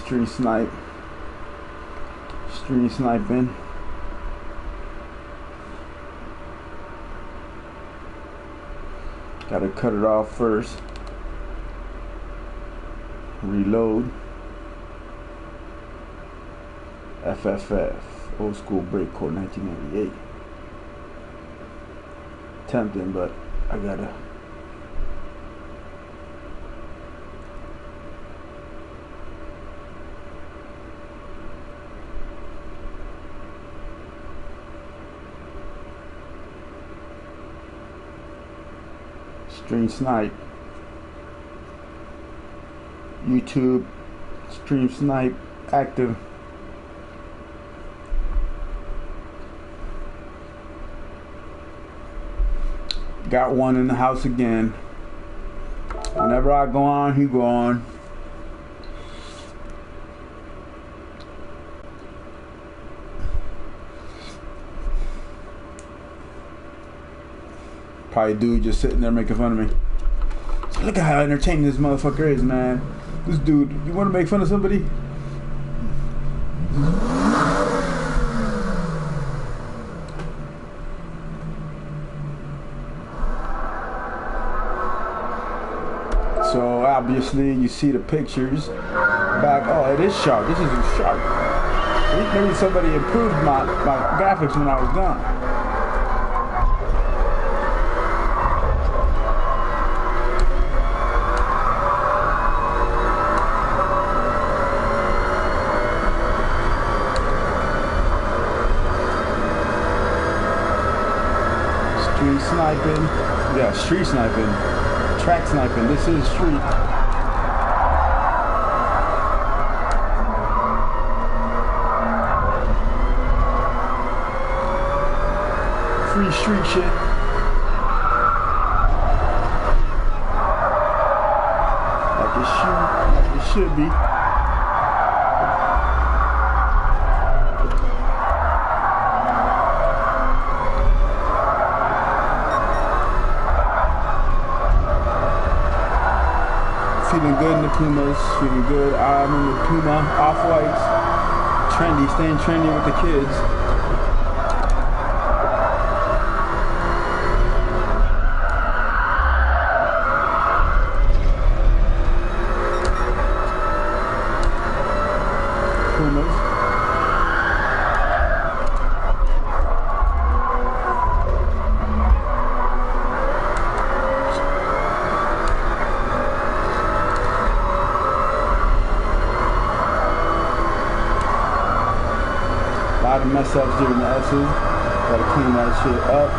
Street snipe. Street sniping. Gotta cut it off first. Reload. FFF. Old School Breakcore 1998. Tempting, but I gotta. Stream snipe. YouTube stream snipe active. Got one in the house again. Whenever I go on, he go on. Probably dude just sitting there making fun of me. So look at how entertaining this motherfucker is, man. This dude, you want to make fun of somebody? So obviously you see the pictures back. Oh, it is sharp. This isn't sharp. Maybe somebody improved my graphics when I was gone. Street sniping. Yeah, street sniping. Track sniping. This is street. Free street shit. Like it should be. Feeling good in the Pumas, feeling good. I'm in the Puma off-whites. Trendy, staying trendy with the kids. Pumas. A lot of mess ups during the S's. Gotta clean that shit up.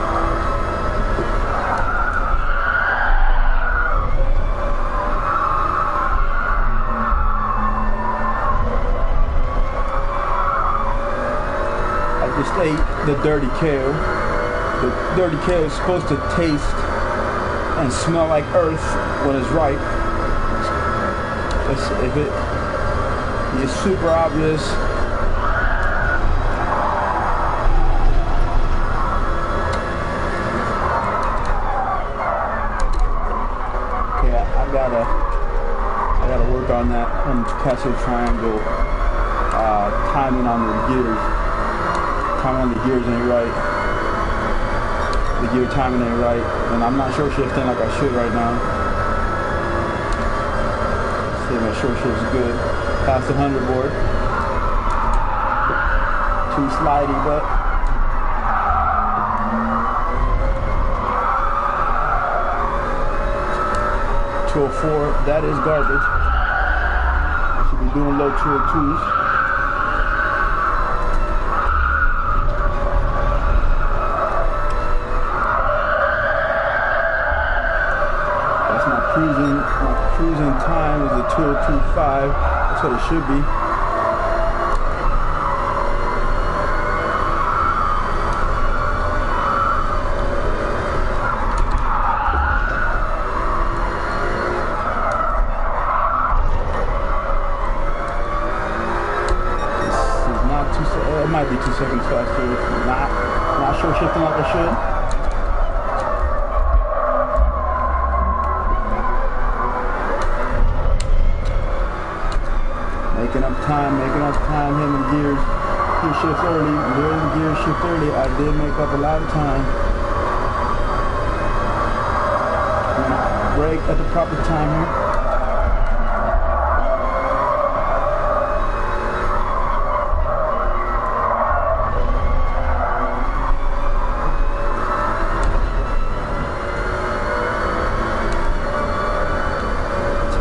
I just ate the dirty kale. The dirty kale is supposed to taste and smell like earth when it's ripe. If it is super obvious. I gotta work on that Picasso triangle timing on the gears. Timing on the gears ain't right. The gear timing ain't right, and I'm not short shifting like I should right now. See, my short shift's good. Past the 100 board. Too slidey, but. 204, that is garbage. Should be doing low 202s. That's my cruising time is a 202.5. That's what it should be. It might be 2 seconds faster. Not short shifting like I should. making up time, hitting the gears. Gear shifts early, learning gear shift early. I did make up a lot of time. I'm gonna brake at the proper time here.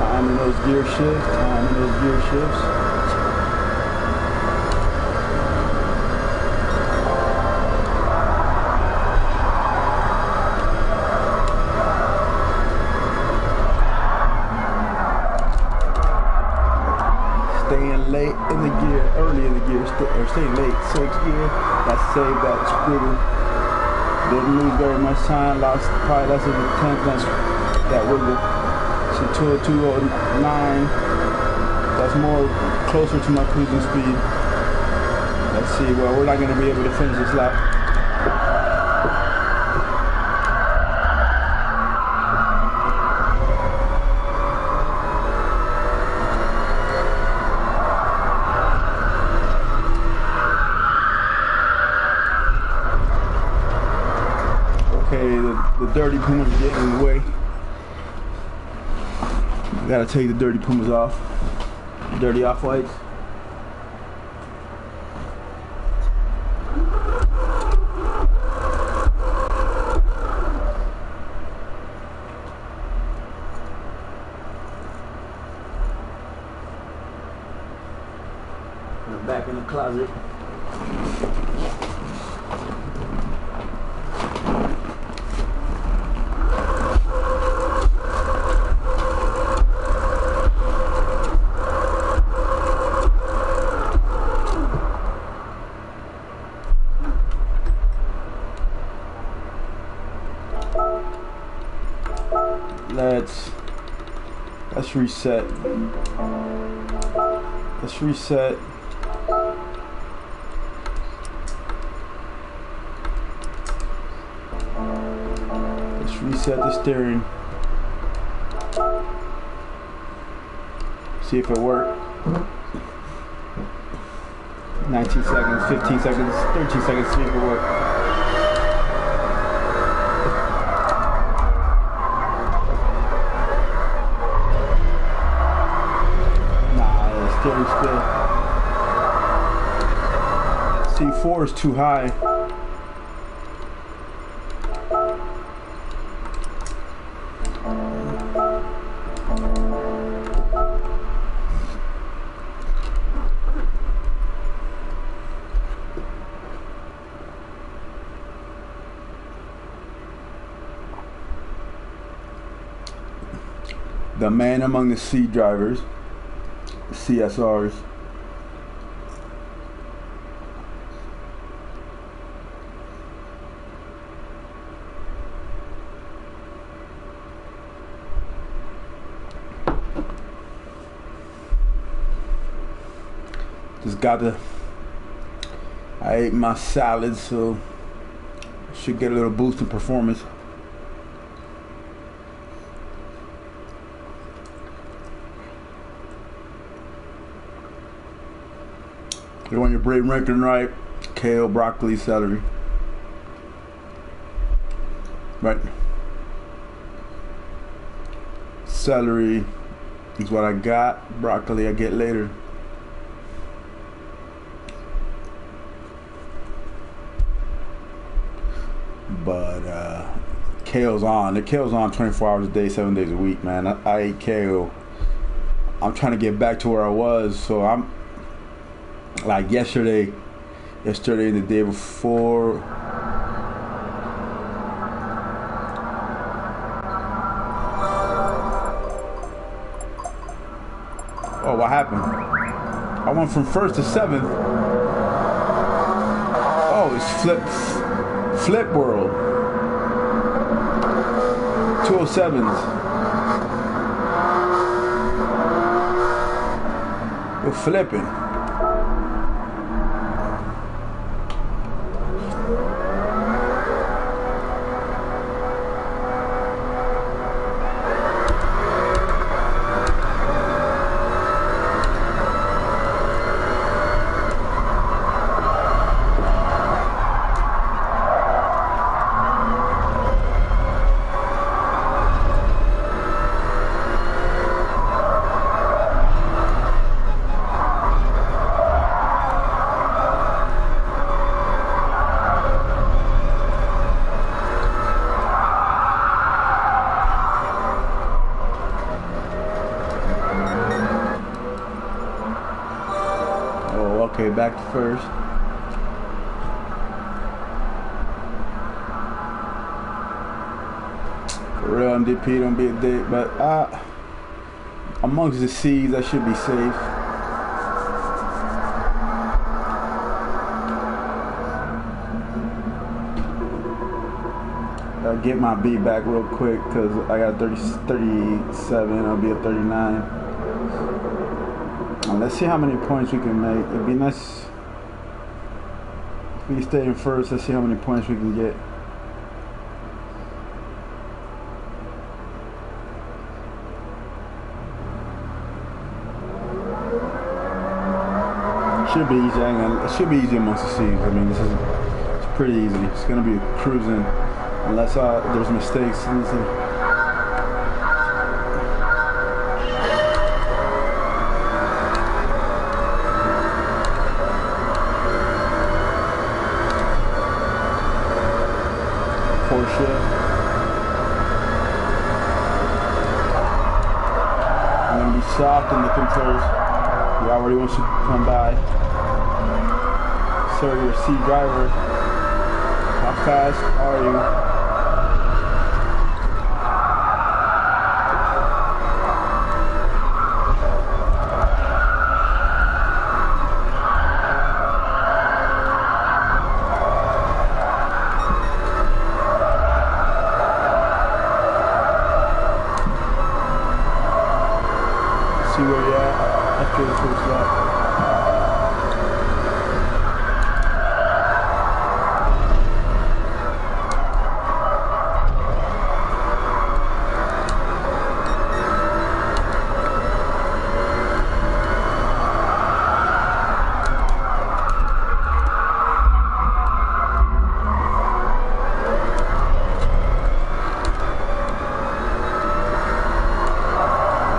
Timing those gear shifts. Staying late in the gear, early in the gear, or staying late, 6th gear, that saved that scooter. Didn't lose very much time, lost probably less than a tenth that wiggle. So 202.09, that's more closer to my cruising speed. Let's see, well, we're not going to be able to finish this lap. Okay, the dirty Pumas are getting in the way. I gotta take the dirty Pumas off. Dirty off-whites. Back in the closet. Let's reset. Let's reset. Let's reset the steering. See if it worked. 19 seconds, 15 seconds, 13 seconds, see if it worked. Still. C4 is too high. The man among the C drivers, CSRs. I ate my salad, so should get a little boost in performance. You want your brain ranking right, kale, broccoli, celery. Right. Celery is what I got. Broccoli I get later. But kale's on. The kale's on 24 hours a day, 7 days a week, man. I eat kale. I'm trying to get back to where I was, so I'm like yesterday and the day before. Oh, what happened? I went from 1st to 7th. Oh, it's flip world. 207s. We're flipping. back to first. For real, MDP, don't be a dick, but amongst the C's, I should be safe. I'll get my B back real quick because I got 37. I'll be at 39. And let's see how many points we can make. It'd be nice if we stay in first. Let's see how many points we can get. Should be easy. It should be easy amongst the C's. I mean, it's pretty easy. It's gonna be cruising. Unless there's mistakes. Porsche. I'm going to be soft in the controls. He already wants to come by. Sir, you're a C driver. How fast are you? See where you're at after the first lap.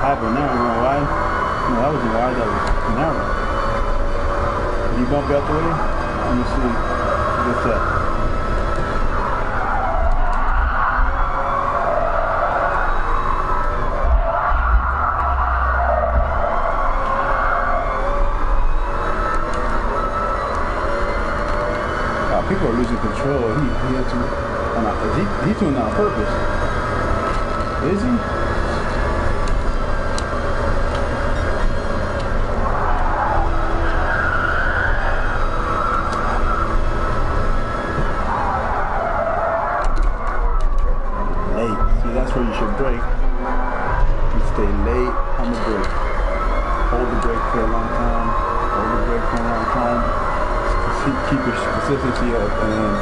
Happened there, I don't know why. No, that wasn't wide, that was narrow. Did you bump out the way? Let me see. What's that? People are losing control. He had to. He's doing that on purpose. Is he? That's where you should brake. You stay late on the brake. Hold the brake for a long time. Hold the brake for a long time. Keep your consistency up, and then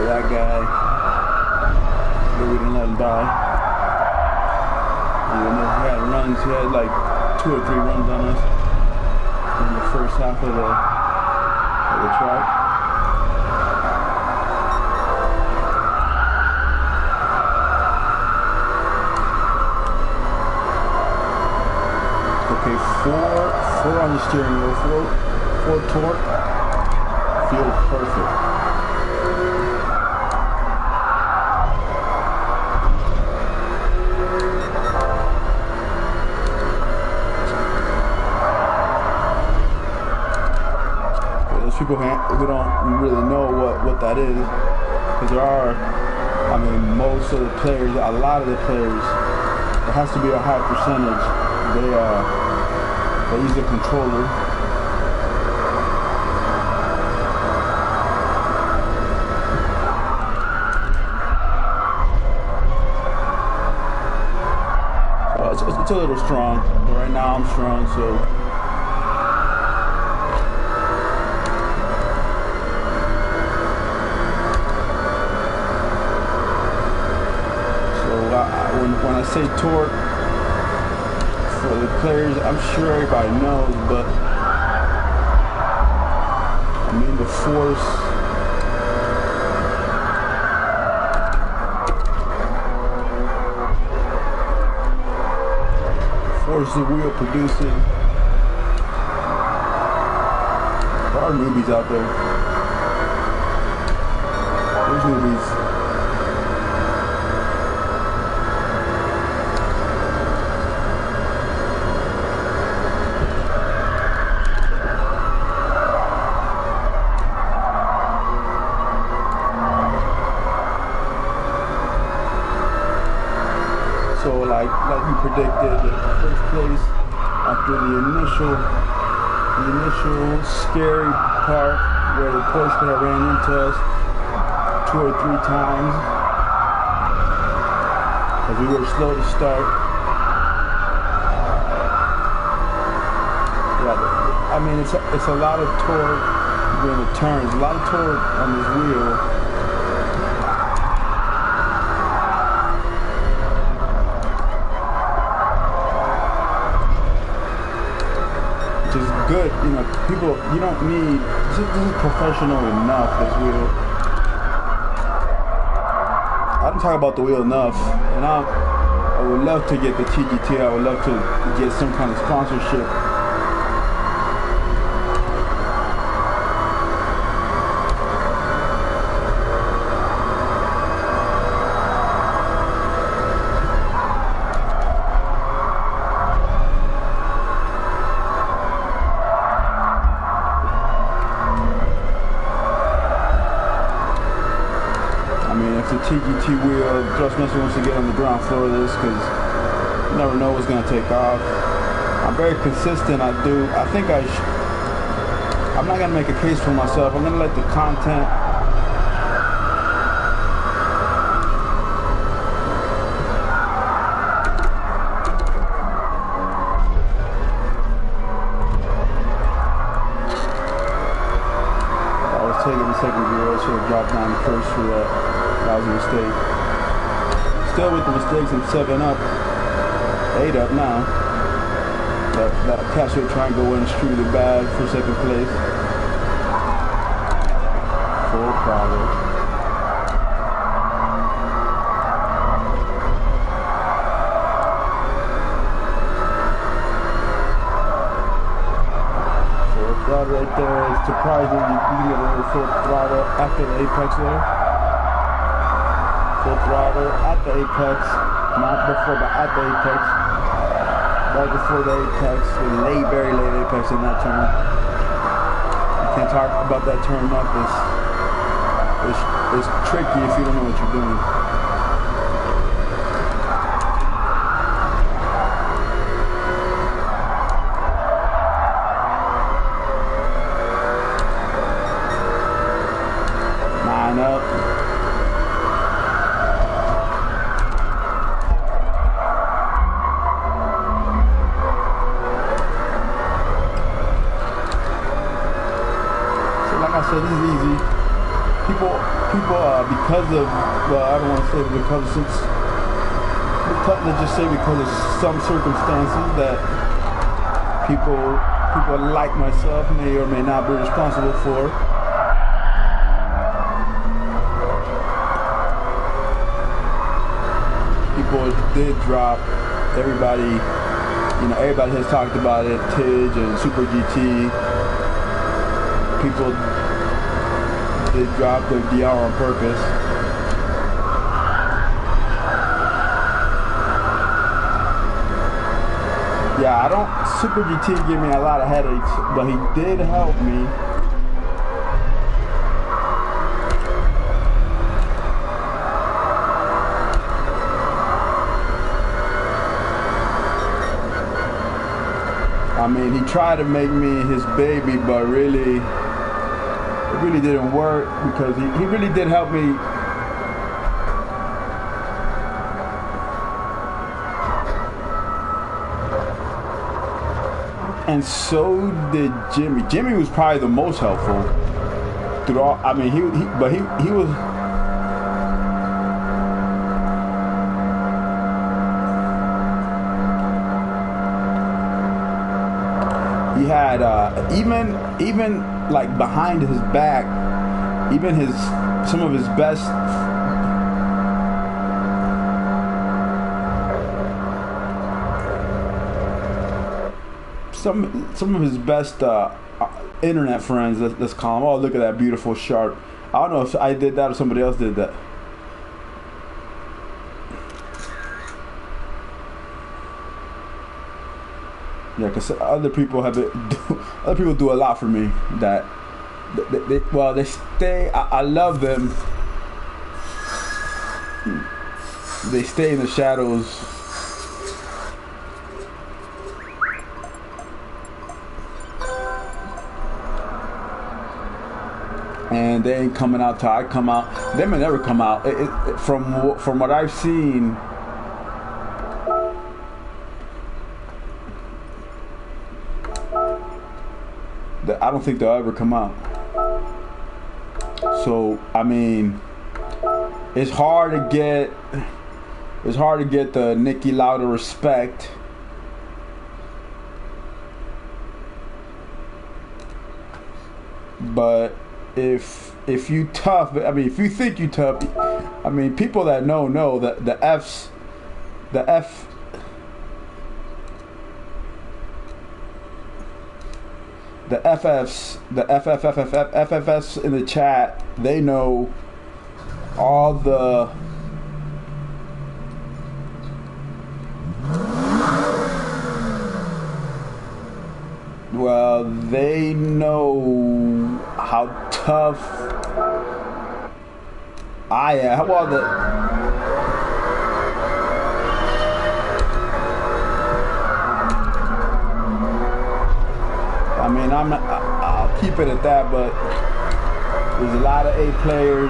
that guy, we didn't let him die. Even though he had runs, he had like 2 or 3 runs on us in the first half of the track. Okay, 4 on the steering wheel, 4 torque, feels perfect. People we don't really know what that is, because there are, I mean, most of the players, a lot of the players, it has to be a high percentage. They use the controller. It's a little strong, but right now I'm strong, so. When I say torque, for the players, I'm sure everybody knows, but I mean the force. What's the wheel producing? There are newbies out there. There's newbies. So like we predicted, the first place after the initial scary part where the Porsche car ran into us 2 or 3 times because we were slow to start. Yeah, I mean it's a lot of torque during the turns, a lot of torque on this wheel. Which is good, you know, people, you don't need, this is professional enough, this wheel. I don't talk about the wheel enough, and I would love to get the TGT, I would love to get some kind of sponsorship. The TGT wheel, Thrustmaster wants to get on the ground floor of this because you never know what's going to take off. I'm very consistent. I'm not going to make a case for myself. I'm going to let the content I was taking the second gear, I should have dropped down the first for that. That was a mistake. Still with the mistakes, I'm 7 up, 8 up now. That Casio triangle went through the bad for second place. Full throttle. Full throttle right there. It's surprising you can get a little full throttle after the apex there. Full throttle at the apex, not before, but at the apex. Right before the apex, very late apex in that turn. You can't talk about that turn up. It's tricky if you don't know what you're doing. Up. Like I said, this is easy. People, because of, well, I don't want to say because let's just say because of some circumstances that people like myself may or may not be responsible for. People did drop. Everybody has talked about it. Tidge and Super GT. People did drop their DR on purpose. Yeah, Super GT gave me a lot of headaches, but he did help me. I mean, he tried to make me his baby, but really, it really didn't work because he really did help me. And so did Jimmy. Jimmy was probably the most helpful through all. I mean, he was. He had even like behind his back, even some of his best. some of his best internet friends. Let's call him. Oh, look at that beautiful shark. I don't know if I did that or somebody else did that. Yeah, because other people do a lot for me. That they stay. I love them. They stay in the shadows. And they ain't coming out till I come out. They may never come out. From what I've seen, I don't think they'll ever come out. So I mean, it's hard to get the Nicky Lauda respect. But if you tough, I mean, if you think you tough, I mean, people that know that the FFFs in the chat, they know all the they know how tough I am. Well, I mean, I'll keep it at that, but there's a lot of A players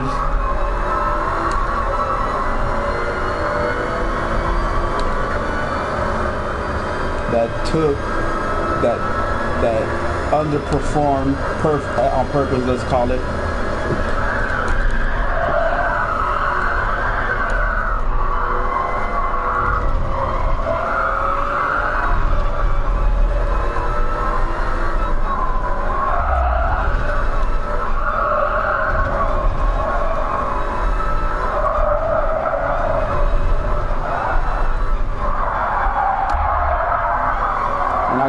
that underperformed on purpose, let's call it.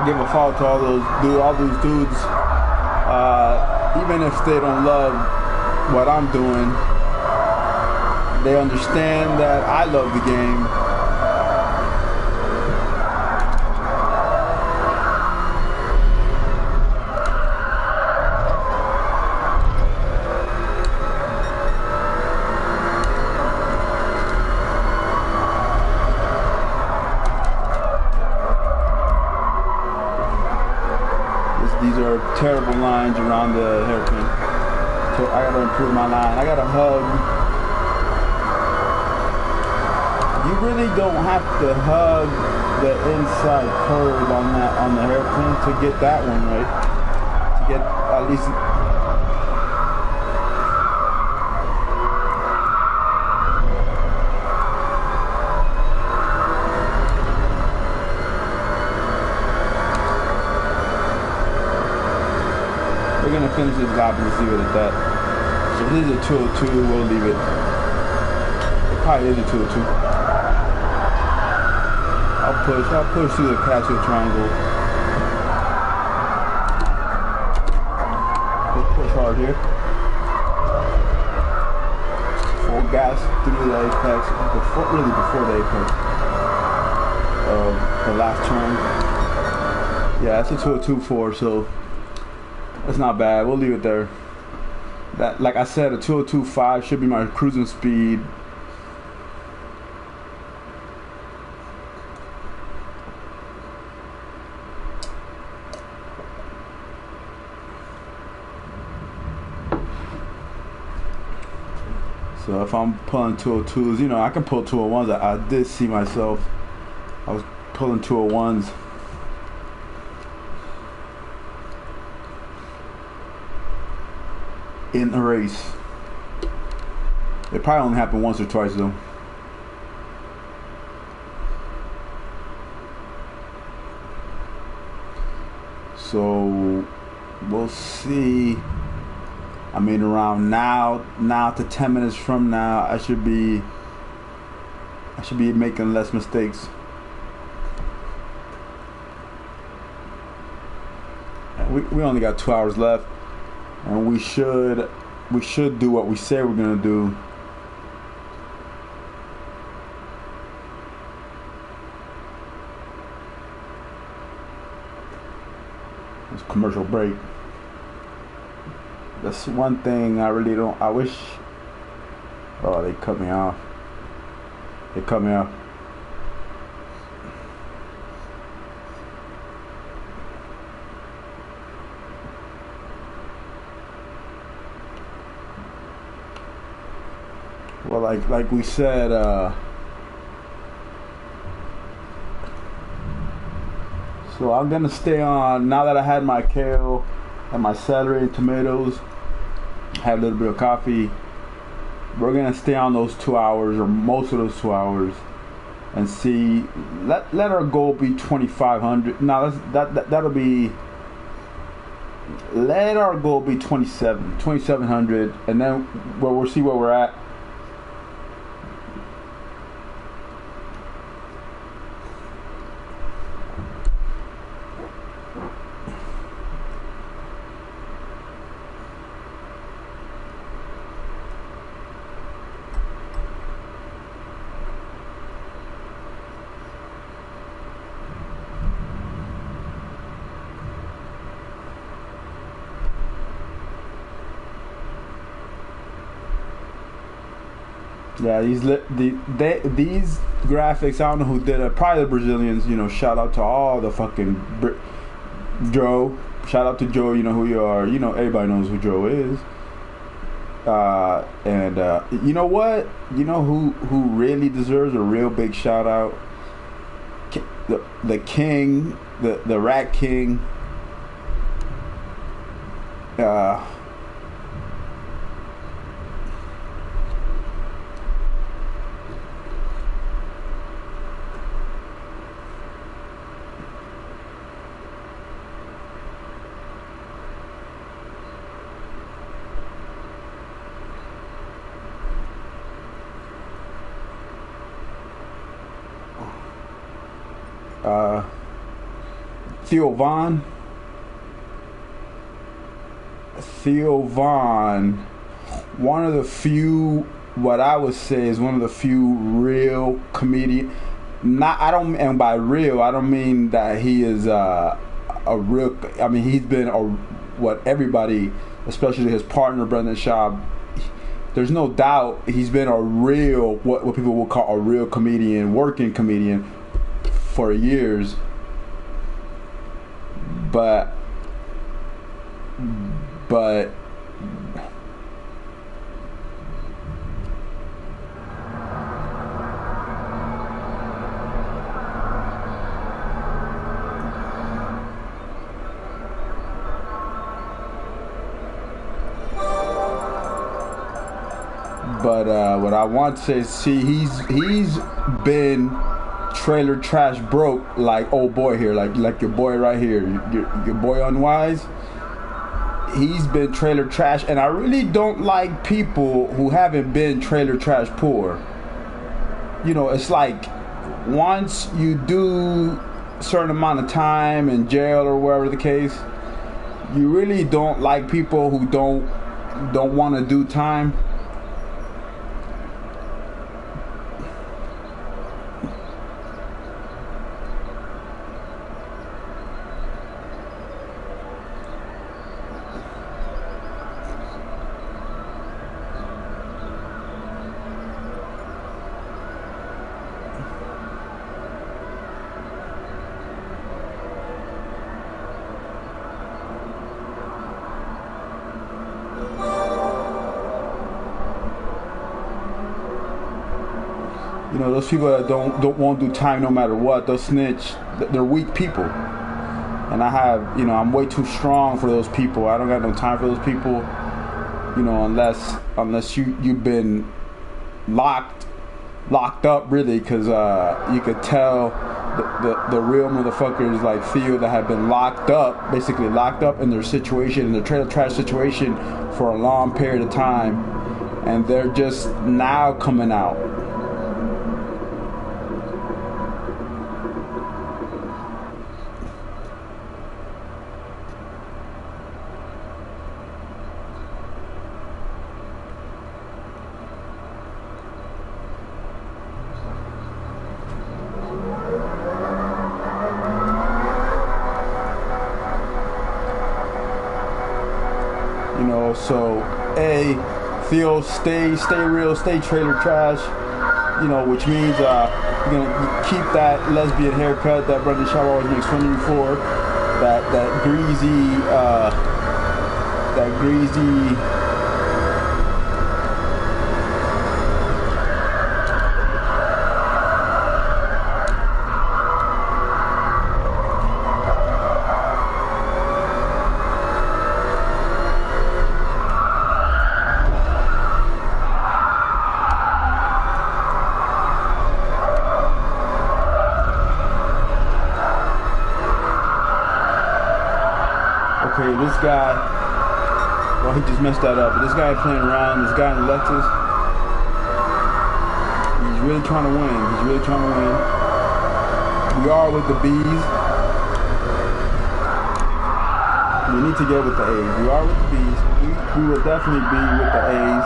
Give a fault to all those dudes, even if they don't love what I'm doing, they understand that I love the game. These are terrible lines around the hairpin. So I gotta improve my line. I gotta hug. You really don't have to hug the inside curve on the hairpin to get that one right. To get at least. We're gonna finish this lap and just leave it at that. So if this is a 202, we'll leave it. It probably is a 202. I'll push through the Casio triangle. We'll push hard here. Full gas through the apex, before the apex of the last turn. Yeah, that's a 202.4, so that's not bad. We'll leave it there. That, like I said, a 202.5 should be my cruising speed. So if I'm pulling 202s, you know, I can pull 201s. I did see myself. I was pulling 201s. In a race. It probably only happened once or twice though. So we'll see. I mean, around now to 10 minutes from now, I should be making less mistakes. we only got 2 hours left, and we should do what we say we're gonna do. It's commercial break. That's one thing I really don't. I wish. Oh, they cut me off. They cut me off. Well, like we said, so I'm gonna stay on now that I had my kale and my celery and tomatoes, had a little bit of coffee. We're gonna stay on those 2 hours or most of those 2 hours and see. Let our goal be 2,500. No, that'll be. Let our goal be 2,700, and then we'll see where we're at. Yeah, these graphics, I don't know who did it. Probably the Brazilians. You know, shout out to all the fucking Joe. Shout out to Joe. You know who you are. You know, everybody knows who Joe is. And you know what? You know who really deserves a real big shout out? The king, the Rat King. Theo Vaughn, one of the few, what I would say is one of the few real comedian. And by real, I don't mean that he is a real. I mean, he's been what everybody, especially his partner Brendan Schaub. There's no doubt he's been a real, what people would call a real comedian, working comedian for years. But what I want to say is, see, he's been trailer trash broke like old boy here, like your boy right here, your boy Unwise. He's been trailer trash, and I really don't like people who haven't been trailer trash poor. You know, it's like once you do a certain amount of time in jail or wherever the case, you really don't like people who don't want to do time. You know, those people that don't want to do time no matter what, they'll snitch. They're weak people, and I'm way too strong for those people. I don't got no time for those people. You know, unless you've been locked up really, because you could tell the real motherfuckers like Theo that have been basically locked up in their situation, in their trailer trash situation for a long period of time, and they're just now coming out. So, A, Theo, stay real, stay trailer trash. You know, which means you're gonna keep that lesbian haircut that Brendan Schaub always makes fun of you for. That greasy. Okay, this guy, well, he just messed that up. But this guy playing around, this guy in the Lexus, he's really trying to win. He's really trying to win. We are with the B's. We need to get with the A's. We are with the B's. We will definitely be with the A's.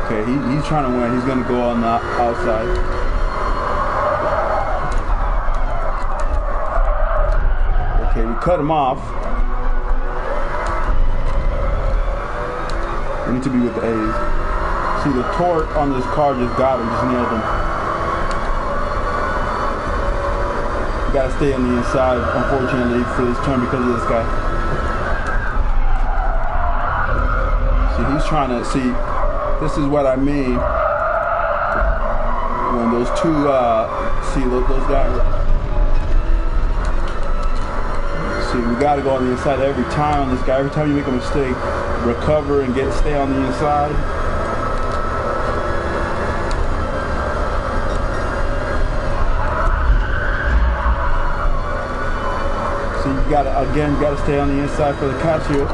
Okay, he's trying to win. He's going to go on the outside. Okay, we cut him off. We need to be with the A's. See, the torque on this car just got him, just nailed him. You gotta stay on the inside, unfortunately, for this turn because of this guy. See, he's trying to, see, this is what I mean when those two, see, those guys. See, we got to go on the inside every time on this guy. Every time you make a mistake, recover and stay on the inside. So you got to stay on the inside for the catch here.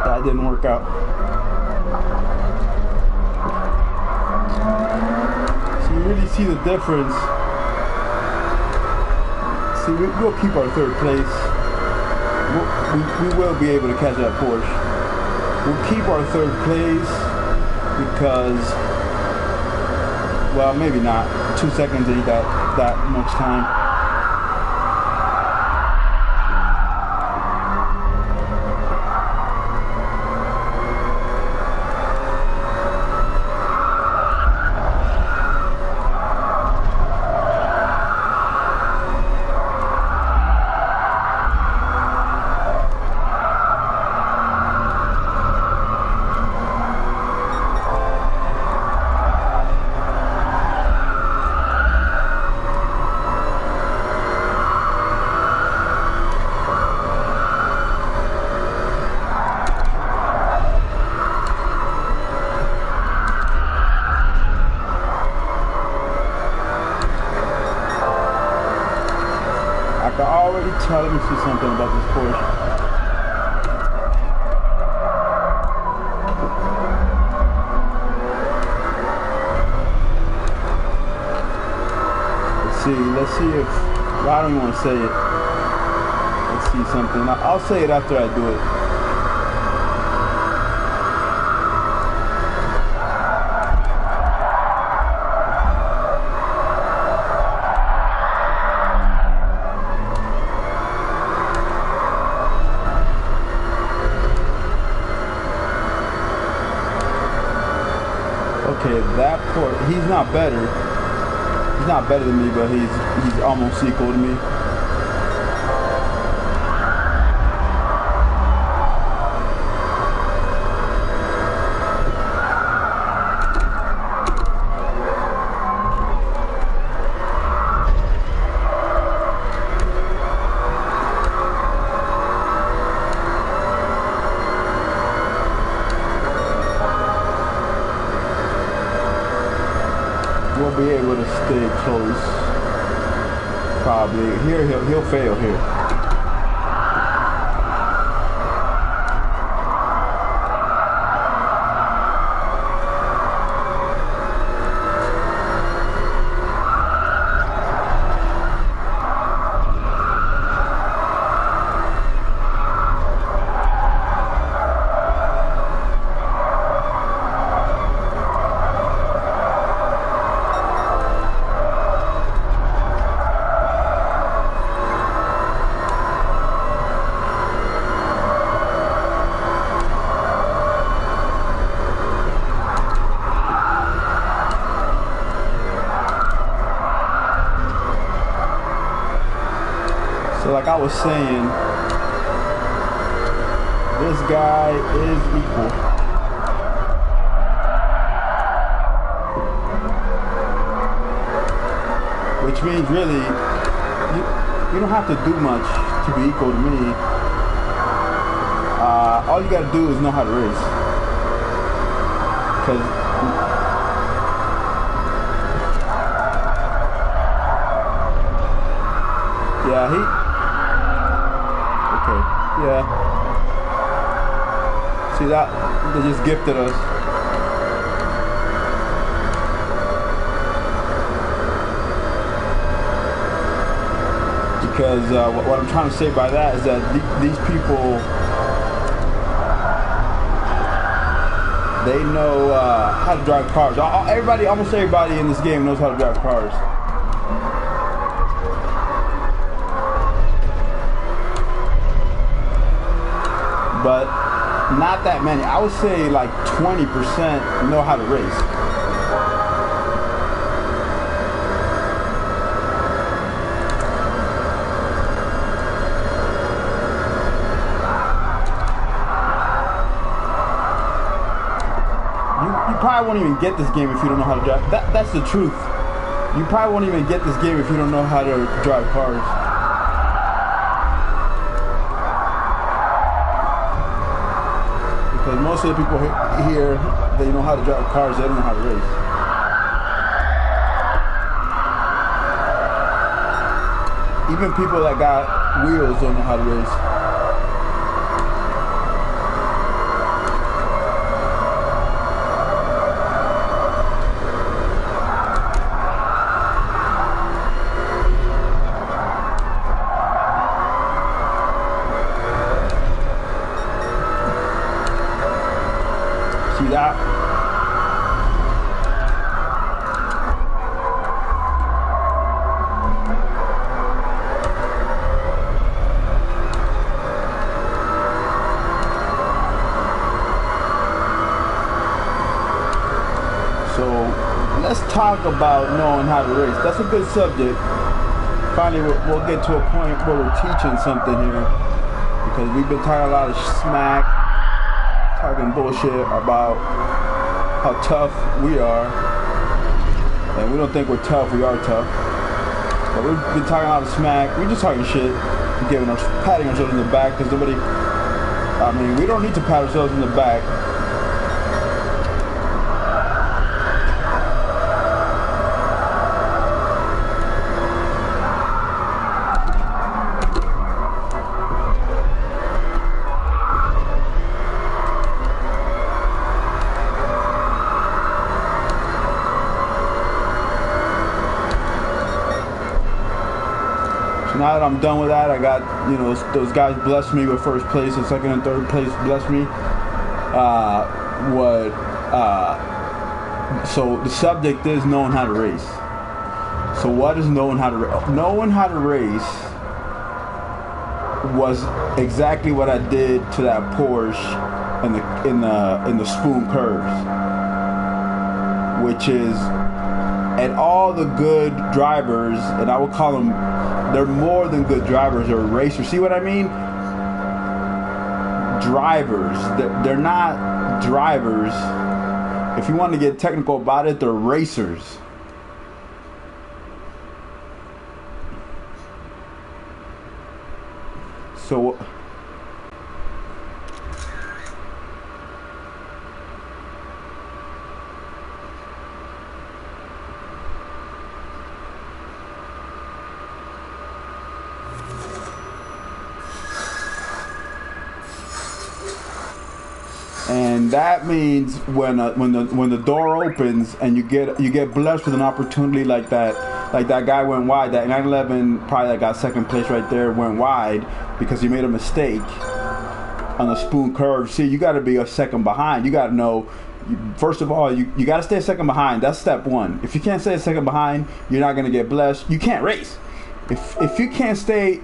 That didn't work out. So you really see the difference. See, we'll keep our third place. We will be able to catch that Porsche. We'll keep our third place because, well, maybe not. 2 seconds ain't that much time. I can already tell. Let me see something about this Porsche. Let's see if, well, I don't even want to say it. Let's see something. I'll say it after I do it. Okay, that Porsche, he's not better. He's not better than me, but he's almost equal to me. We'll be able to stay close. Probably here he'll fail here. like I was saying, this guy is equal. Which means really, you don't have to do much to be equal to me. All you gotta do is know how to race. Cause yeah, okay, yeah. See that? They just gifted us. Because what I'm trying to say by that is that these people, they know how to drive cars. Almost everybody in this game knows how to drive cars. But not that many. I would say like 20% know how to race. You probably won't even get this game if you don't know how to drive. That's the truth. You probably won't even get this game if you don't know how to drive cars. Because most of the people here, they know how to drive cars, they don't know how to race. Even people that got wheels don't know how to race. See that? So let's talk about knowing how to race. That's a good subject. Finally, we'll get to a point where we're teaching something here, because we've been talking a lot of smack, talking bullshit about how tough we are, and we don't think we're tough. We are tough, but we've been talking a lot of smack. We're just talking shit, patting ourselves in the back, because nobody. I mean, we don't need to pat ourselves in the back. Now that I'm done with that, I got, those guys blessed me with first place, and second and third place blessed me. So the subject is knowing how to race. So what is knowing how to race? Knowing how to race was exactly what I did to that Porsche in the spoon curves, which is, and all the good drivers, and I would call them, they're more than good drivers, they're racers. See what I mean? Drivers. They're not drivers. If you want to get technical about it, they're racers. So and that means when the door opens and you get blessed with an opportunity like that guy went wide, that 911 probably that got second place right there went wide because he made a mistake on the spoon curve. See, you got to be a second behind. You got to know, first of all, you got to stay a second behind. That's step one. If you can't stay a second behind, you're not going to get blessed. You can't race. If you can't stay.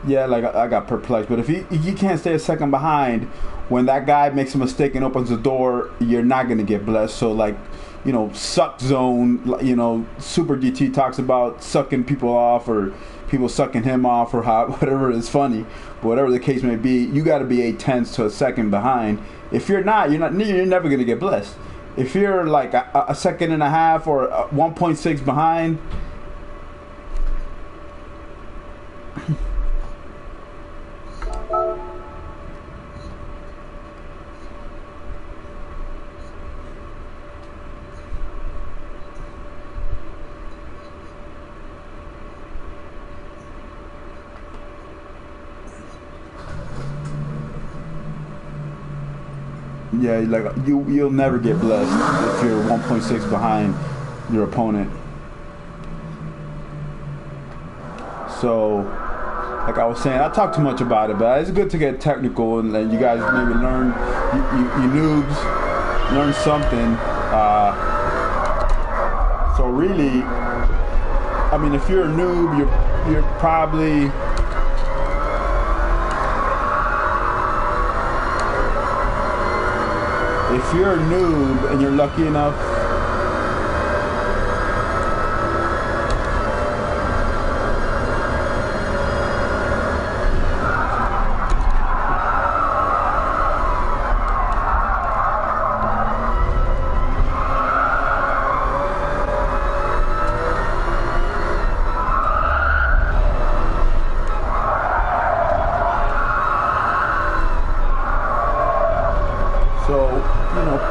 Yeah, like I got perplexed. But if you can't stay a second behind when that guy makes a mistake and opens the door, you're not gonna get blessed. So like, you know, suck zone. You know, Super GT talks about sucking people off or people sucking him off or whatever is funny. But whatever the case may be, you got to be 8/10 to a second behind. If you're not, you're never gonna get blessed. If you're like a second and a half or 1.6 behind. Yeah, like you'll never get blessed if you're 1.6 behind your opponent. So, like I was saying, I talk too much about it, but it's good to get technical and you guys maybe learn, you noobs, learn something. So really, I mean, if you're a noob, you're probably. If you're a noob and you're lucky enough,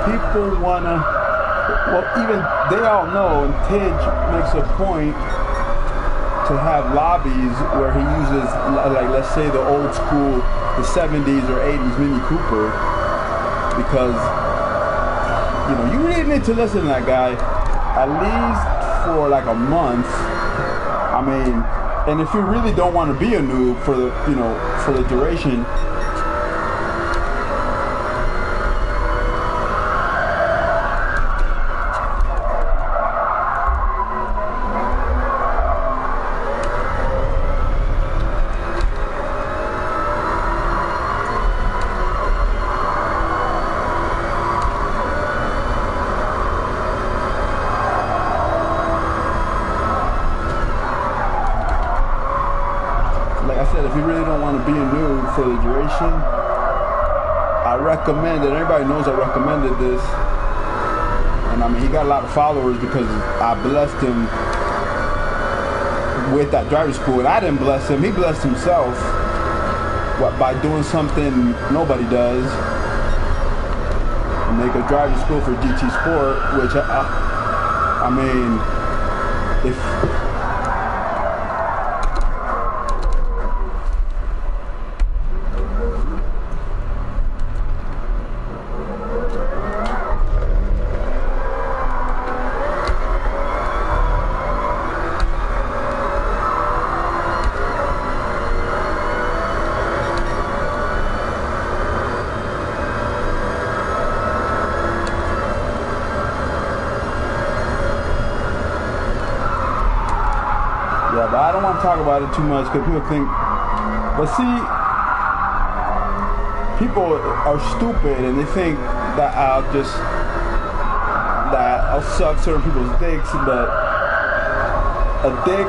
people wanna, well, even they all know, and Tej makes a point to have lobbies where he uses, like, let's say the old school, the 70s or 80s Mini Cooper, because, you know, you really need to listen to that guy at least for like a month. I mean, and if you really don't want to be a noob for the, you know, for the duration, if you really don't want to be a noob for the duration, I recommend it. Everybody knows I recommended this. And I mean, he got a lot of followers because I blessed him with that driving school. And I didn't bless him. He blessed himself by doing something nobody does. And make a driving school for GT Sport, which I mean, if... Yeah, but I don't want to talk about it too much because people think, but see, people are stupid and they think that I'll suck certain people's dicks, but a dick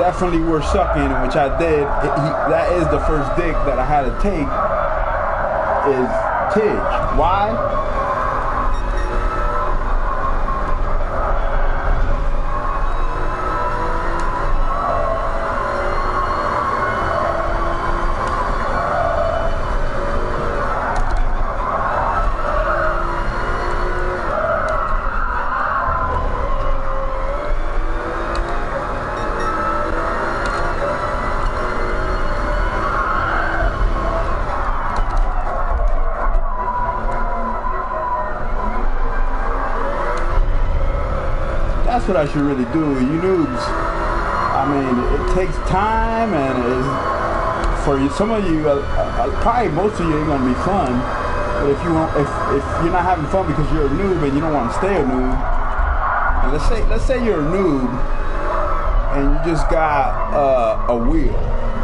definitely worth sucking, which I did. That is the first dick that I had to take, is Tej. Why? That's what I should really do. You noobs, I mean, it takes time, and for you, some of you, probably most of you, ain't gonna be fun. But if you're not having fun because you're a noob and you don't want to stay a noob, and let's say you're a noob and you just got a wheel.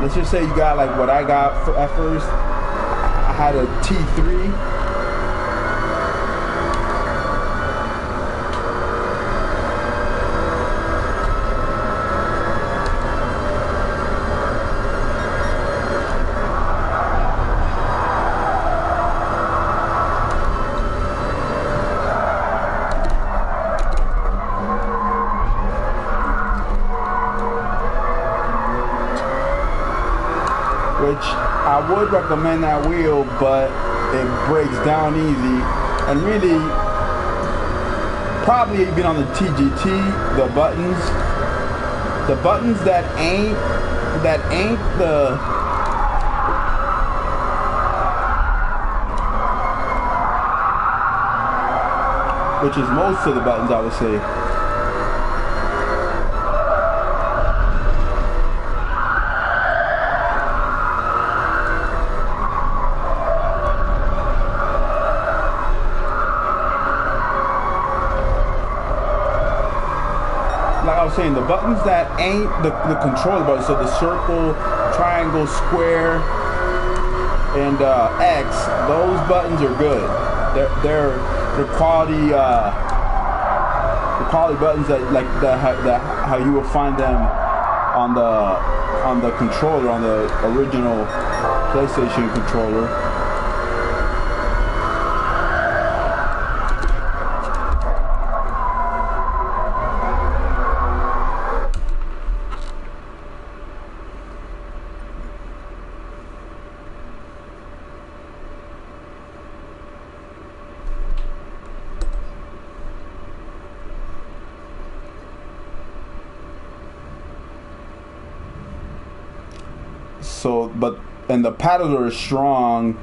let's just say you got like what I got at first. I had a T3. Which I would recommend that wheel, but it breaks down easy. And really, probably even on the TGT, the buttons that ain't the which is most of the buttons, I would say. Like I was saying, the buttons that ain't the controller buttons, so the circle, triangle, square, and X, those buttons are good. They're quality buttons that how you will find them on the controller, on the original PlayStation controller. So, and the paddles are strong,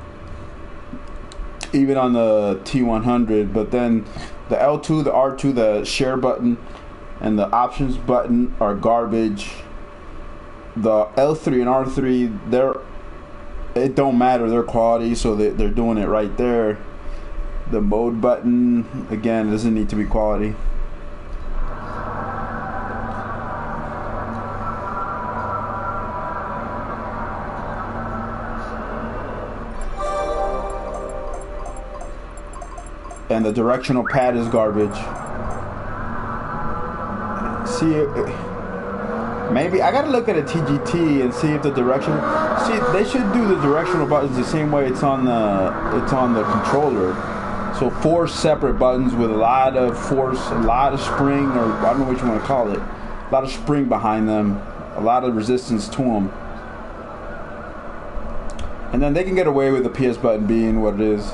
even on the T100. But then the L2, the R2, the share button, and the options button are garbage. The L3 and R3, it don't matter their quality, so they're doing it right there. The mode button, again, doesn't need to be quality. And the directional pad is garbage. See, maybe I gotta look at a TGT and see if the direction. See, they should do the directional buttons the same way it's on the controller. So 4 separate buttons with a lot of force, a lot of spring, or I don't know what you want to call it. A lot of spring behind them, a lot of resistance to them. And then they can get away with the PS button being what it is.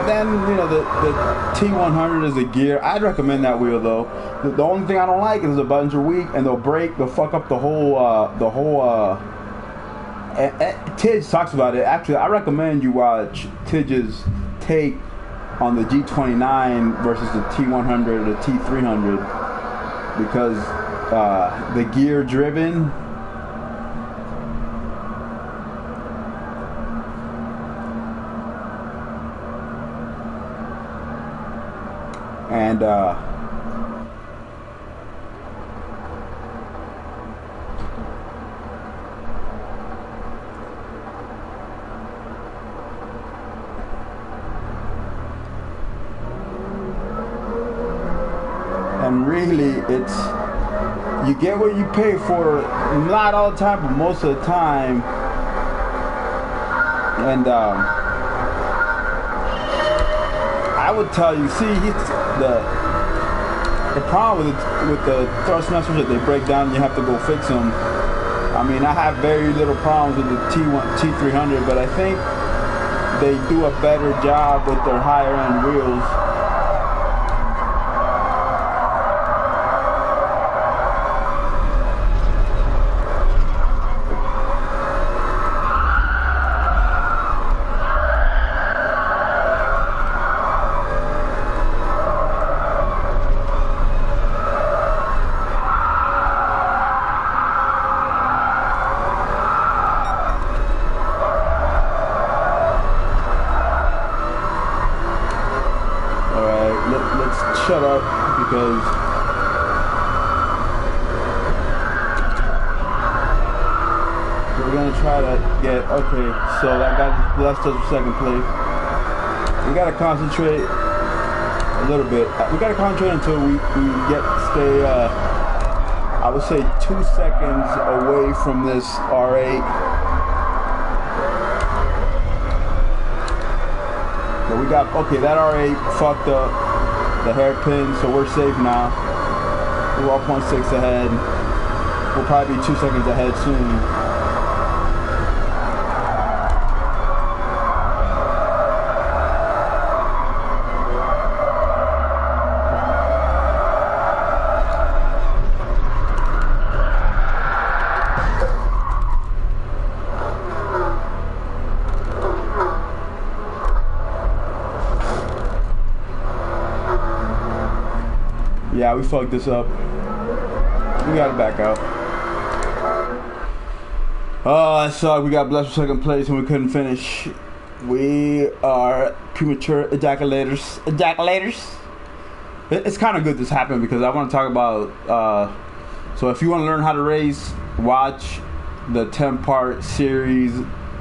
Then, you know, the T100 is a gear. I'd recommend that wheel though. The only thing I don't like is the buttons are weak and they'll break. They'll fuck up the whole. Tidge talks about it. Actually, I recommend you watch Tidge's take on the G29 versus the T100 or the T300 because the gear driven. And really, it's you get what you pay for. Not all the time, but most of the time. And I would tell you, see, the problem with the thrust messers that they break down, you have to go fix them. I mean, I have very little problems with the T300, but I think they do a better job with their higher end wheels. shut up because we're gonna try to get so that got blessed us with second place. We gotta concentrate a little bit. We gotta concentrate until we stay I would say 2 seconds away from this R8. But we got that R8 fucked up the hairpin, so we're safe now. We're all 0.6 ahead. We'll probably be 2 seconds ahead soon. Yeah, we fucked this up. We gotta back out. Oh, that sucked. We got blessed with second place and we couldn't finish. We are premature ejaculators. It's kind of good this happened because I want to talk about. So if you want to learn how to race, watch the 10-part series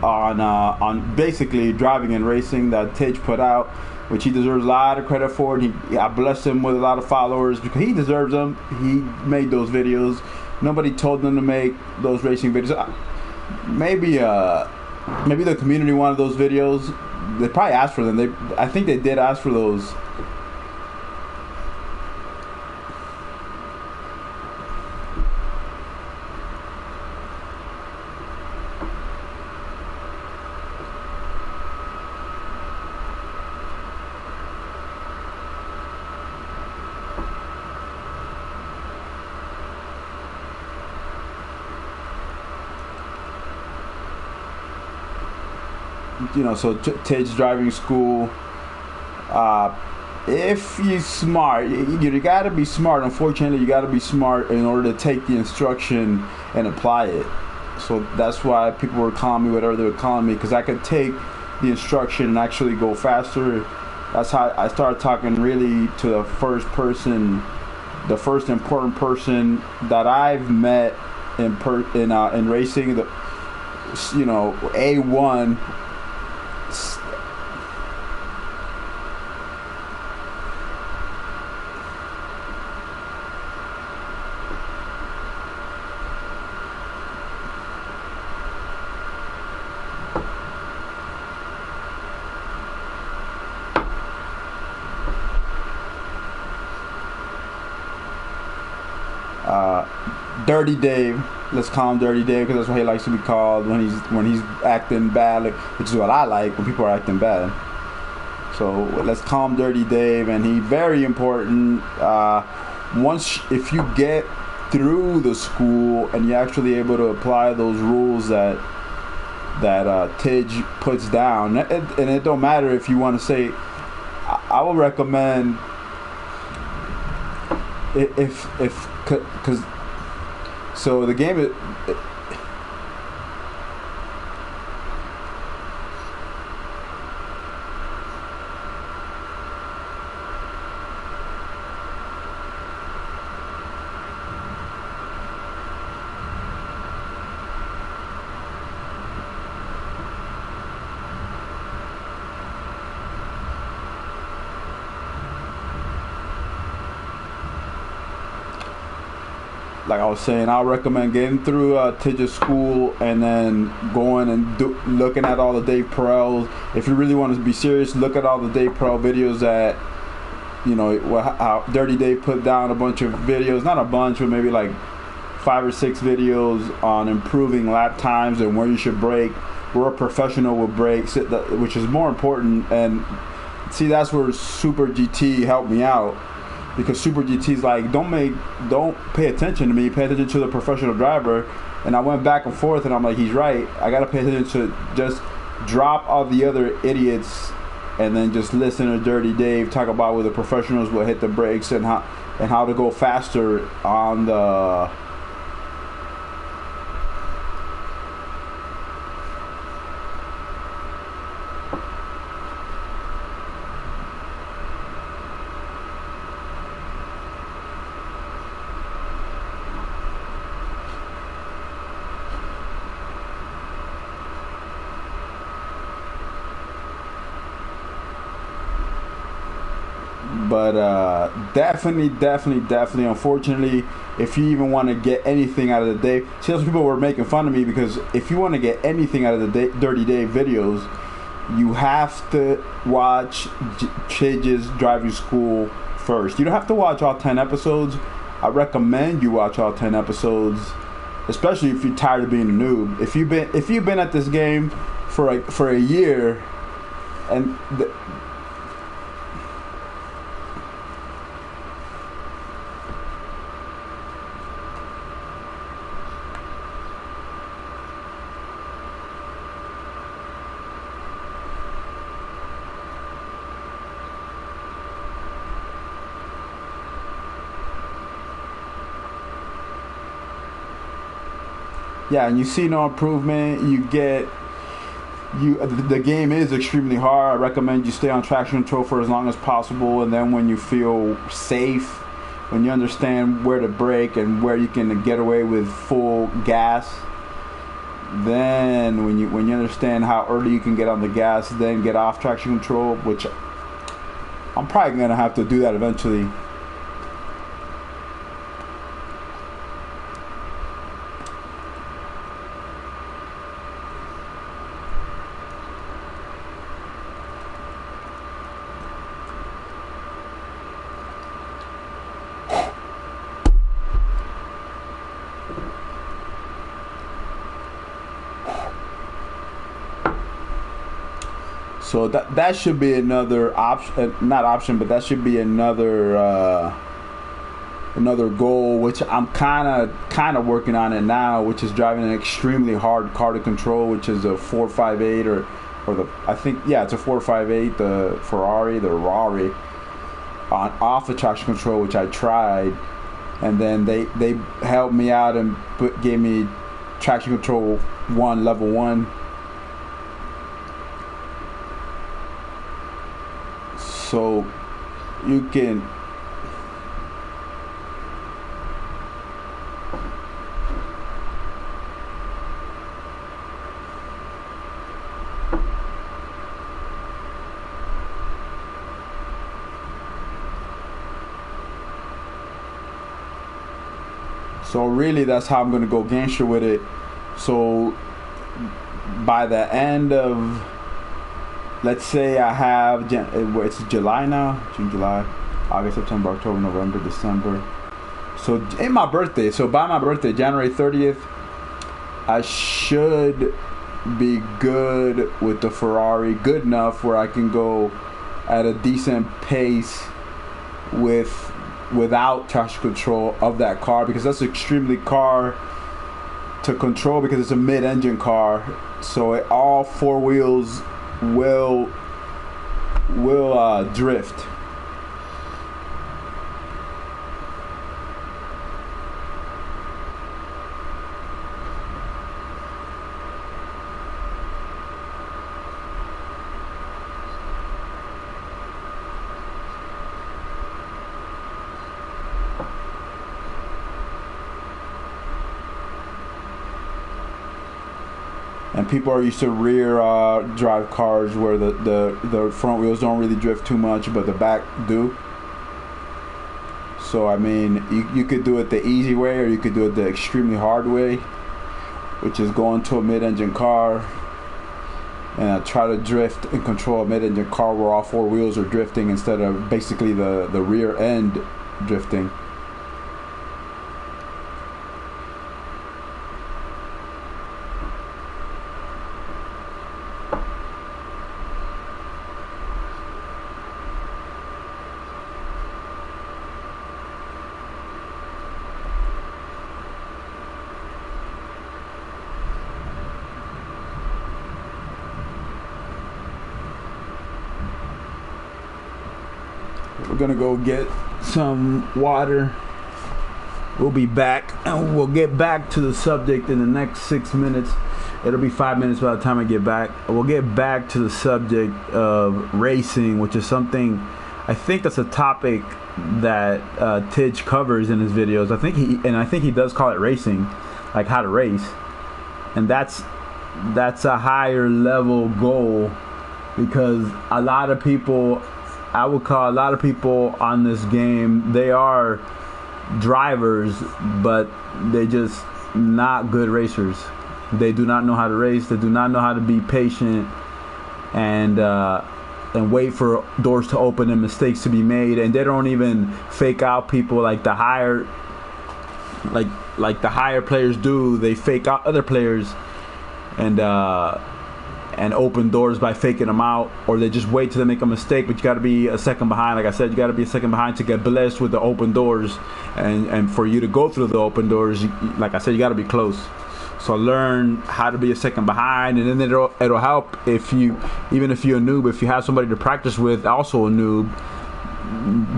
on basically driving and racing that Tej put out, which he deserves a lot of credit for. I blessed him with a lot of followers because he deserves them. He made those videos. Nobody told them to make those racing videos. Maybe the community wanted those videos. They probably asked for them. I think they did ask for those. So Ted's driving school. If you're smart, you gotta be smart. Unfortunately, you gotta be smart in order to take the instruction and apply it. So that's why people were calling me whatever they were calling me, because I could take the instruction and actually go faster. That's how I started talking really to the first important person that I've met in racing. A1. Dirty Dave, let's call him Dirty Dave because that's what he likes to be called when he's acting bad, which is what I like when people are acting bad. So let's call him Dirty Dave, and he's very important. If you get through the school and you're actually able to apply those rules that Tej puts down, and it don't matter if you want to say, I will recommend because. So the game is. Like I was saying, I'll recommend getting through Tej's school and then going and looking at all the Dave Perel. If you really want to be serious, look at all the Dave Perel videos that, how Dirty Dave put down a bunch of videos, not a bunch, but maybe like 5 or 6 videos on improving lap times and where you should brake, where a professional will brake, which is more important. And see, that's where Super GT helped me out. Because Super GT's like, don't pay attention to me, pay attention to the professional driver. And I went back and forth and I'm like, he's right. I gotta pay attention to just drop all the other idiots and then just listen to Dirty Dave talk about where the professionals will hit the brakes and how to go faster on the But definitely, unfortunately, if you even want to get anything out of the day, see, those people were making fun of me because if you want to get anything out of the Dirty Dave videos, you have to watch Chidge's driving school first. You don't have to watch all 10 episodes. I recommend you watch all 10 episodes, especially if you're tired of being a noob. If you've been at this game for a year, and yeah, and you see no improvement. The game is extremely hard. I recommend you stay on traction control for as long as possible, and then when you feel safe, when you understand where to brake and where you can get away with full gas, then when you understand how early you can get on the gas, then get off traction control, which I'm probably gonna have to do that eventually. So that should be another option, not option, but that should be another goal, which I'm kind of working on it now, which is driving an extremely hard car to control, which is a 458 or it's a 458, the Ferrari off of traction control, which I tried, and then they helped me out and gave me traction control level 1. So you can so really that's how I'm going to go gangster with it. So by the end of, let's say I have, it's July now, June, July, August, September, October, November, December. So by my birthday, January 30th, I should be good with the Ferrari, good enough where I can go at a decent pace without traction control of that car, because that's extremely hard to control because it's a mid-engine car. So all four wheels will drift. And people are used to rear drive cars where the front wheels don't really drift too much, but the back do. So I mean, you could do it the easy way, or you could do it the extremely hard way, which is go into a mid-engine car and try to drift and control a mid-engine car where all four wheels are drifting instead of basically the rear end drifting. We're gonna go get some water. We'll be back, and we'll get back to the subject in the next 6 minutes. It'll be 5 minutes by the time I get back. We'll get back to the subject of racing, which is something, I think that's a topic that Tidge covers in his videos. I think he does call it racing, like how to race, and that's a higher level goal, because a lot of people I would call a lot of people on this game, they are drivers, but they just not good racers. They do not know how to race. They do not know how to be patient and wait for doors to open and mistakes to be made. And they don't even fake out people like the higher players do. They fake out other players and open doors by faking them out, or they just wait till they make a mistake. But you got to be a second behind. Like I said, you got to be a second behind to get blessed with the open doors, and for you to go through the open doors, like I said, you got to be close. So learn how to be a second behind, and then it'll help if you're a noob. If you have somebody to practice with, also a noob,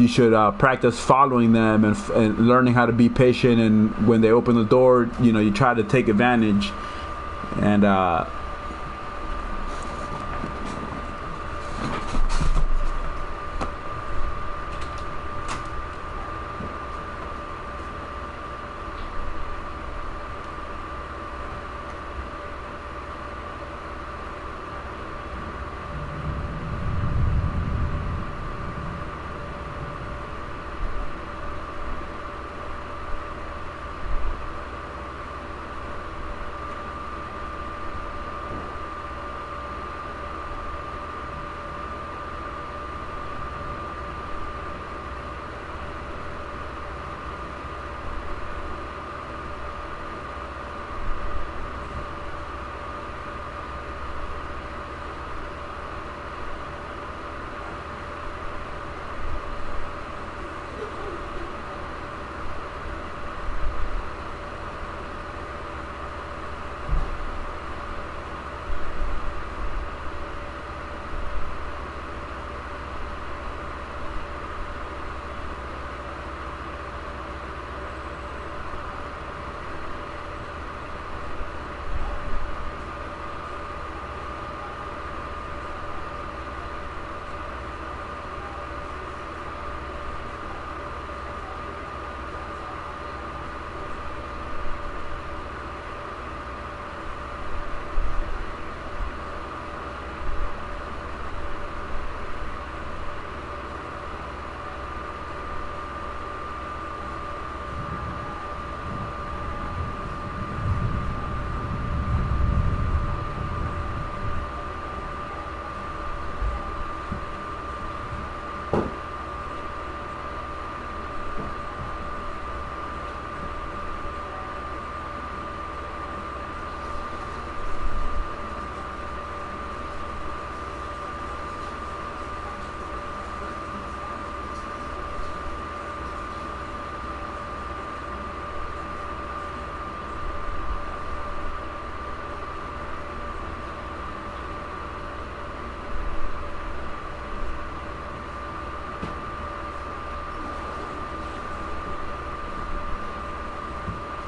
you should practice following them and learning how to be patient. And when they open the door, you try to take advantage. And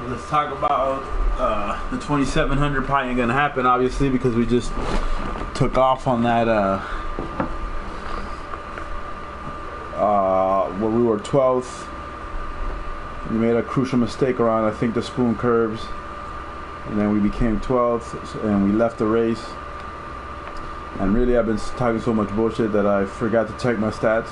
let's talk about the 2700. Probably ain't gonna happen, obviously, because we just took off on that where we were 12th. We made a crucial mistake around, I think, the spoon curves, and then we became 12th, and we left the race. And really, I've been talking so much bullshit that I forgot to check my stats.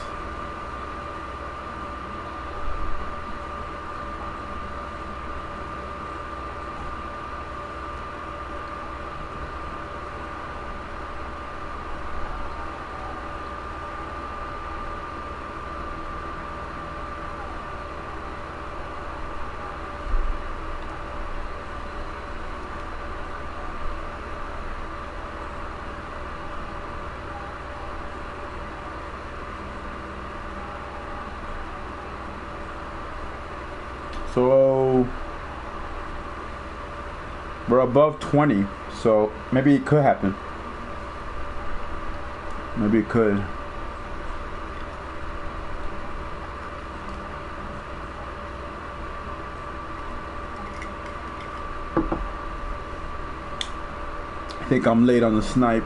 So we're above 20, so maybe it could happen. Maybe it could. I think I'm late on the snipe.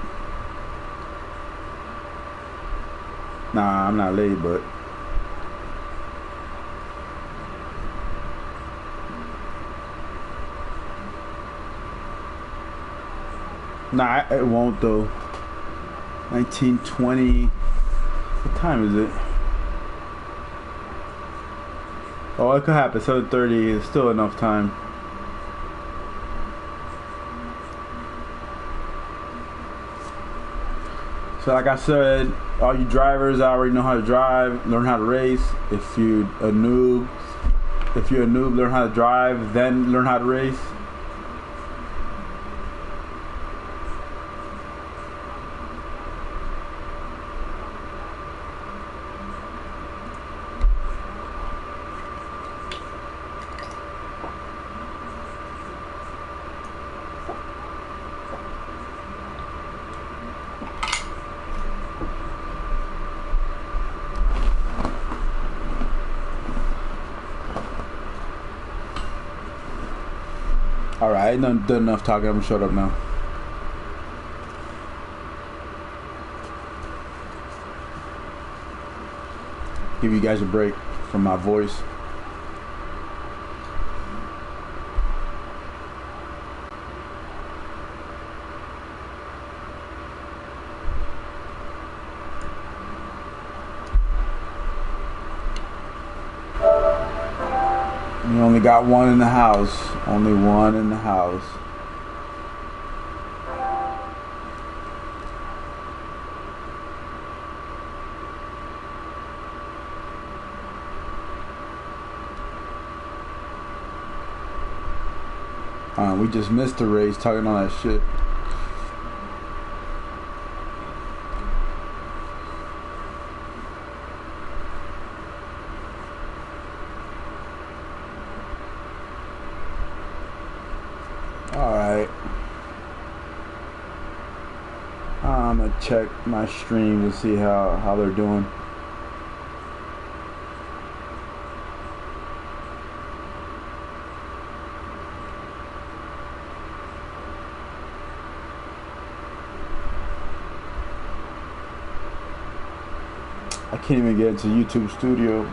Nah, I'm not late, but nah, it won't though. 1920. What time is it? Oh, it could happen. 7:30 is still enough time. So like I said, all you drivers already know how to drive, learn how to race. If you're a noob, learn how to drive, then learn how to race. Alright, I ain't done enough talking. I'm gonna shut up now. Give you guys a break from my voice. You only got one in the house. Only one in the house. We just missed the race talking all that shit. Alright. I'm gonna check my stream to see how they're doing. I can't even get into YouTube Studio.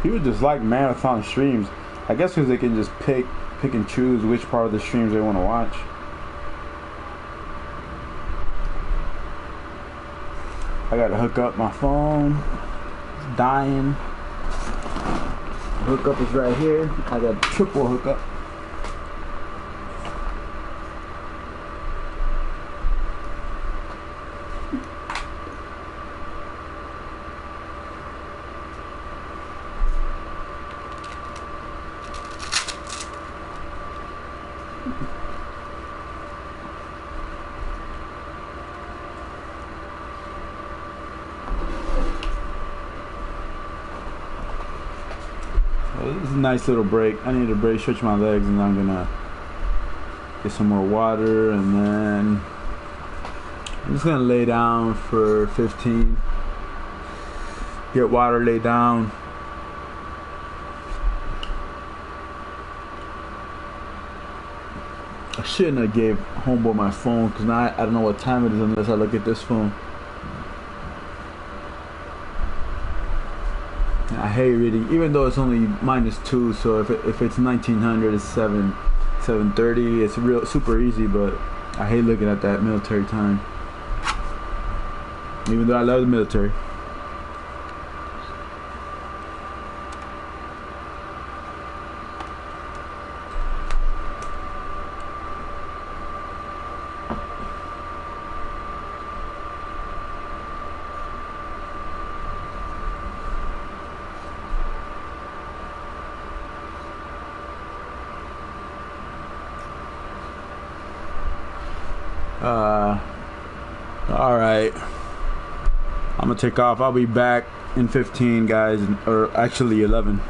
People just like marathon streams. I guess because they can just pick and choose which part of the streams they want to watch. I gotta hook up my phone. It's dying. Hookup is right here. I got a triple hookup. This is a nice little break. I need a break, stretch my legs, and I'm gonna get some more water, and then I'm just gonna lay down for 15. Get water, lay down. I shouldn't have gave homeboy my phone because now I don't know what time it is unless I look at this phone. I hate reading, even though it's only -2. So if it's 1900, it's 7:30. It's real super easy, but I hate looking at that military time. Even though I love the military. Alright, I'm gonna take off. I'll be back in 15, guys, or actually 11.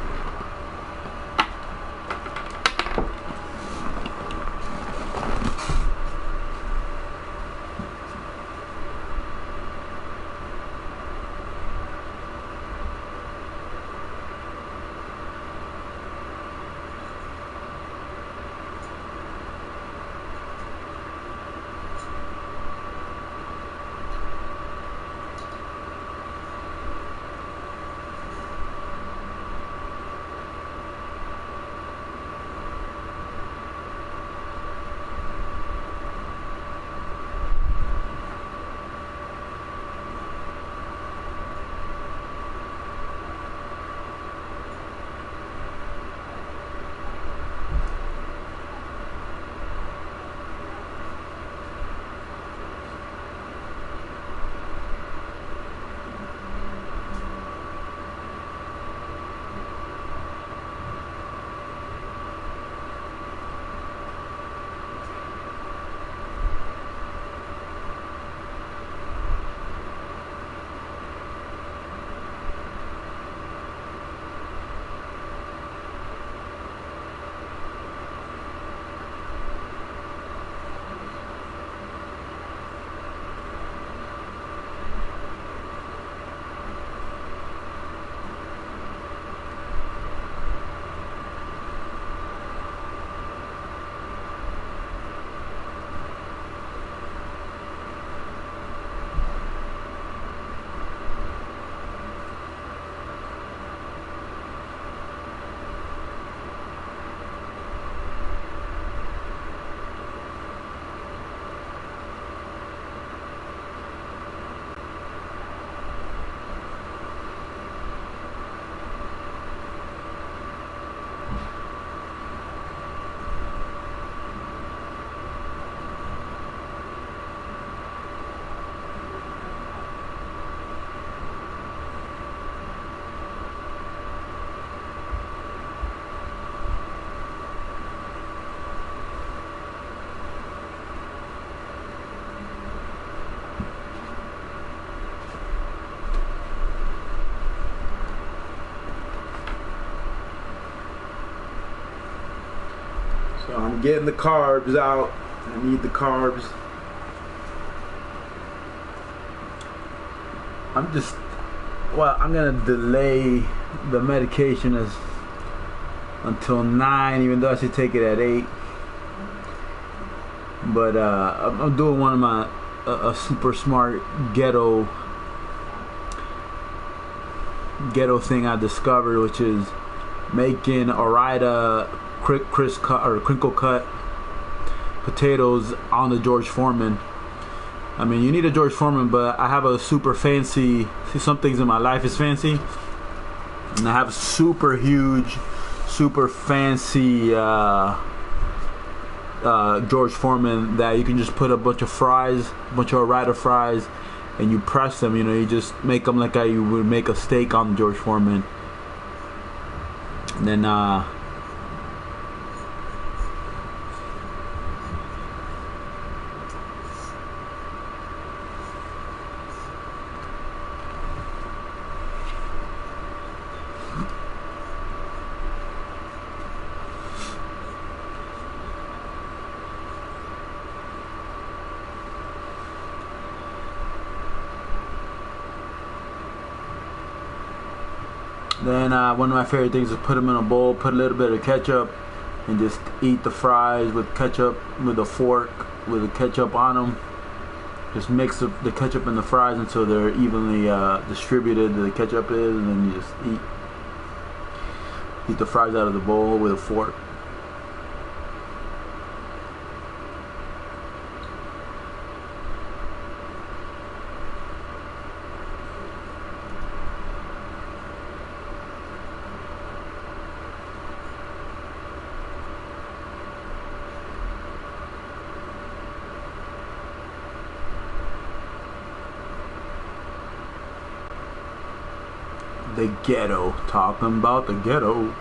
So I'm getting the carbs out. I need the carbs. I'm gonna delay the medication until 9, even though I should take it at 8. But I'm doing one of my a super smart ghetto thing I discovered, which is making Orida crinkle cut potatoes on the George Foreman. I mean, you need a George Foreman, but I have a super fancy. See, some things in my life is fancy, and I have a super huge, super fancy George Foreman that you can just put a bunch of fries, a bunch of Orida fries, and you press them. You know, you just make them like how you would make a steak on the George Foreman. And then one of my favorite things is put them in a bowl, put a little bit of ketchup, and just eat the fries with ketchup, with a fork, with the ketchup on them. Just mix the ketchup and the fries until they're evenly distributed. The ketchup is, and then you just eat the fries out of the bowl with a fork. The ghetto, talking about the ghetto.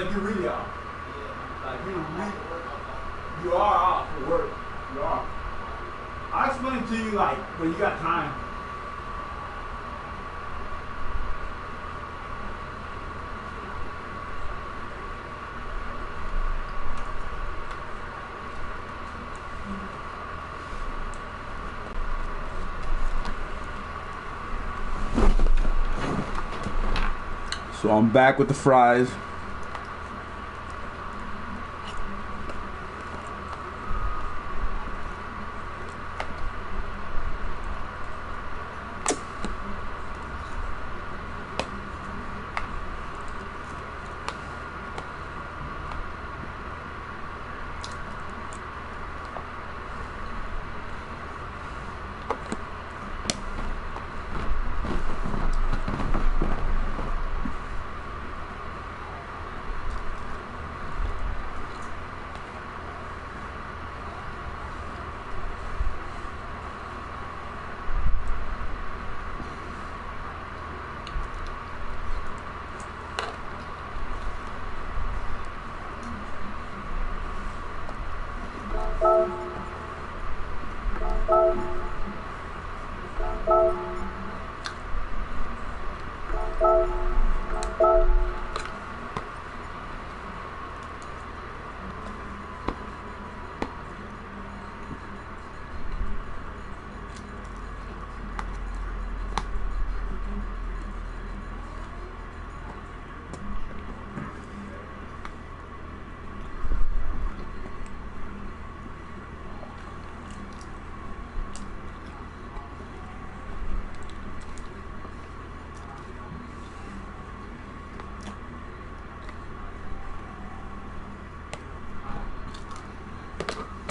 like you're really off. Like you are off for work. You are. I'll explain to you like when you got time. So I'm back with the fries.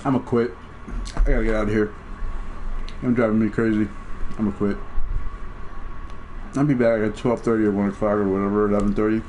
I'm gonna quit. I gotta get out of here. I'm driving me crazy. I'm gonna quit. I'll be back at 12:30 or 1 o'clock or whatever, 11:30.